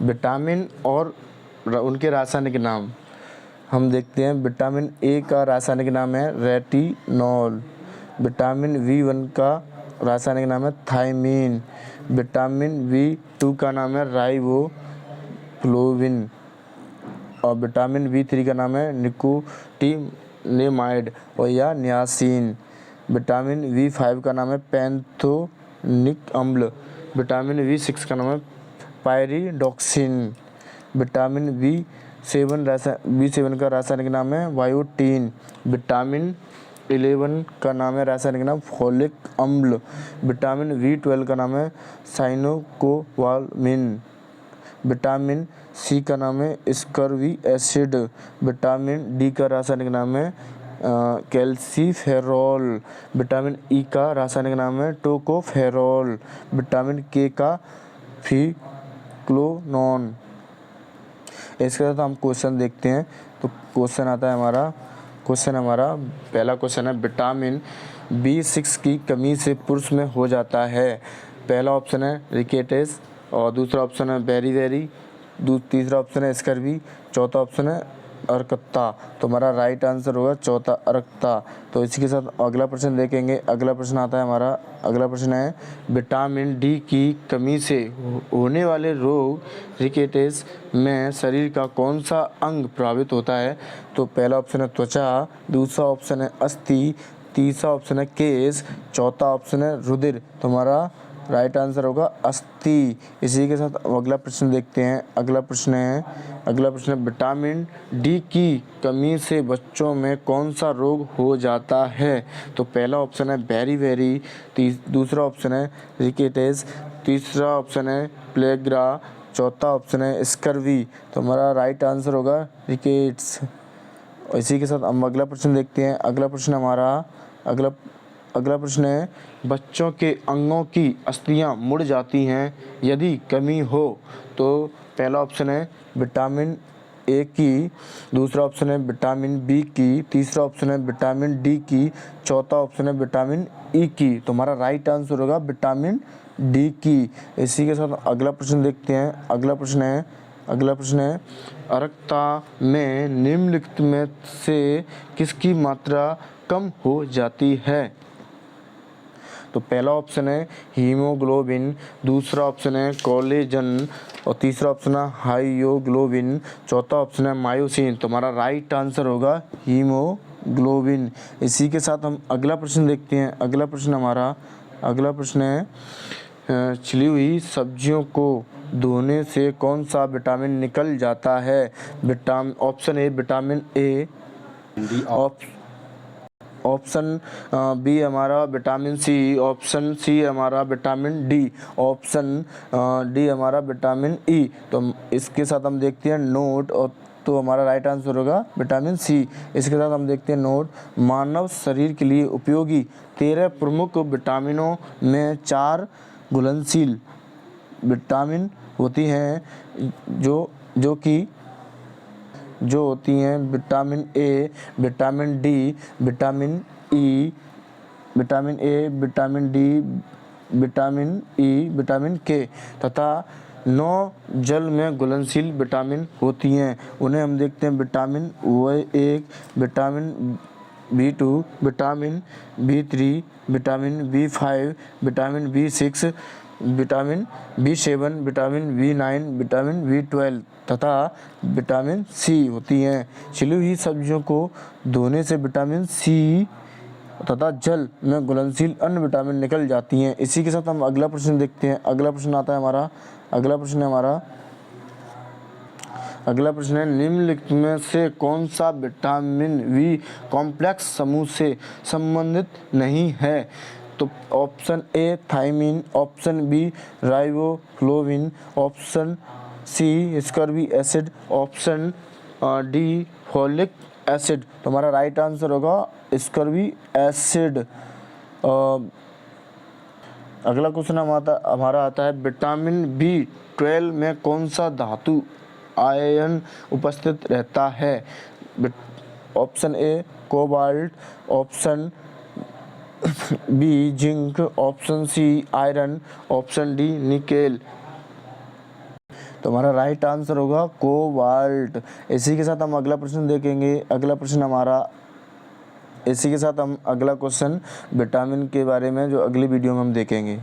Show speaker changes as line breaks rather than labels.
Vitamin और उनके रासायनिक नाम हम देखते हैं। विटामिन ए का रासायनिक नाम है रेटिनॉल। विटामिन B1 का रासायनिक नाम है थायमीन। विटामिन B2 का नाम है राइबोफ्लोविन। और विटामिन B3 का नाम है निकोटिनेमाइड और या नियासिन। विटामिन B5 का नाम है पैंथोनिक अम्ल। विटामिन B6 का नाम है पायरिडॉक्सिन। विटामिन B7 का रासायनिक नाम है बायोटीन। विटामिन 11 का नाम है रासायनिक नाम फोलिक अम्ल। विटामिन B12 का नाम है साइनोकोबालामिन। विटामिन C का नाम है स्कर्वी एसिड। विटामिन D का रासायनिक नाम है कैल्सीफेरॉल। विटामिन E का रासायनिक नाम है टोकोफेरॉल। विटामिन K का फिक्लोनॉन। इसके साथ हम क्वेश्चन देखते हैं। तो क्वेश्चन आता है हमारा पहला क्वेश्चन है विटामिन B6 की कमी से पुरुष में हो जाता है। पहला ऑप्शन है रिकेट्स और दूसरा ऑप्शन है बेरी, तीसरा ऑप्शन है स्कर्वी, चौथा ऑप्शन है अर्कता। तो हमारा राइट आंसर होगा चौथा अर्कता। तो इसी के साथ अगला प्रश्न देखेंगे। अगला प्रश्न आता है हमारा, अगला प्रश्न है विटामिन D की कमी से होने वाले रोग रिकेट्स में शरीर का कौन सा अंग प्रभावित होता है। तो पहला ऑप्शन है त्वचा, दूसरा ऑप्शन है अस्थि, तीसरा ऑप्शन है केश, चौथा ऑप्शन है रुधिर। तो हमारा राइट आंसर होगा अस्थि। इसी के साथ अगला प्रश्न देखते हैं। अगला प्रश्न है विटामिन D की कमी से बच्चों में कौन सा रोग हो जाता है। तो पहला ऑप्शन है बेरी, दूसरा ऑप्शन है रिकेट्स, तीसरा ऑप्शन है प्लेग्रा, चौथा ऑप्शन है स्कर्वी। तो हमारा राइट आंसर होगा रिकेट्स। और इसी के साथ हम अगला प्रश्न देखते हैं। अगला प्रश्न है बच्चों के अंगों की अस्थियां मुड़ जाती हैं यदि कमी हो। तो पहला ऑप्शन है विटामिन A की, दूसरा ऑप्शन है विटामिन B की, तीसरा ऑप्शन है विटामिन D की, चौथा ऑप्शन है विटामिन E की। तो हमारा राइट आंसर होगा विटामिन D की। इसी के साथ अगला प्रश्न देखते हैं। अगला प्रश्न है अर्कता में निम्नलिखित में से किसकी मात्रा कम हो जाती है। तो पहला ऑप्शन है हीमोग्लोबिन, दूसरा ऑप्शन है कोलेजन और तीसरा ऑप्शन है हाइयोग्लोबिन, चौथा ऑप्शन है मायोसिन। तो हमारा राइट आंसर होगा हीमोग्लोबिन। इसी के साथ हम अगला प्रश्न देखते हैं। अगला प्रश्न है छिली हुई सब्जियों को धोने से कौन सा विटामिन निकल जाता है। Option A vitamin A, option B हमारा विटामिन C, ऑप्शन सी हमारा विटामिन D, ऑप्शन डी हमारा विटामिन E। तो इसके साथ हम देखते हैं नोट। और तो हमारा राइट आंसर होगा विटामिन C। इसके साथ हम देखते हैं नोट। मानव शरीर के लिए उपयोगी 13 प्रमुख विटामिनों में 4 घुलनशील विटामिन होती हैं जो होती हैं vitamin A, vitamin D, vitamin E, vitamin A, vitamin D, vitamin E, vitamin K तथा 9 जल में घुलनशील विटामिन होती हैं। उन्हें हम देखते हैं vitamin B1, vitamin B2, vitamin B3, vitamin B5, vitamin B6, vitamin B7, vitamin B9, vitamin B12 तथा विटामिन C होती हैं। छिली हुई सब्जियों को धोने से विटामिन C तथा जल में घुलनशील अन्य विटामिन निकल जाती हैं। इसी के साथ हम अगला प्रश्न देखते हैं। अगला प्रश्न है निम्नलिखित में से कौन सा विटामिन V कॉम्प्लेक्स समूह से संबंधित नहीं है। तो option A thiamine, option B riboflavin, option C scurvy acid, option D folic acid. तो हमारा राइट आंसर होगा स्कर्वी एसिड। अगला क्वेश्चन हमारा आता है विटामिन B12 में कौन सा धातु आयन उपस्थित रहता है। Option A cobalt, option B zinc, option C iron, option D nickel. तो हमारा राइट आंसर होगा कोबाल्ट। इसी के साथ हम अगला प्रश्न देखेंगे। इसी के साथ हम अगला क्वेश्चन विटामिन के बारे में जो अगली वीडियो में हम देखेंगे।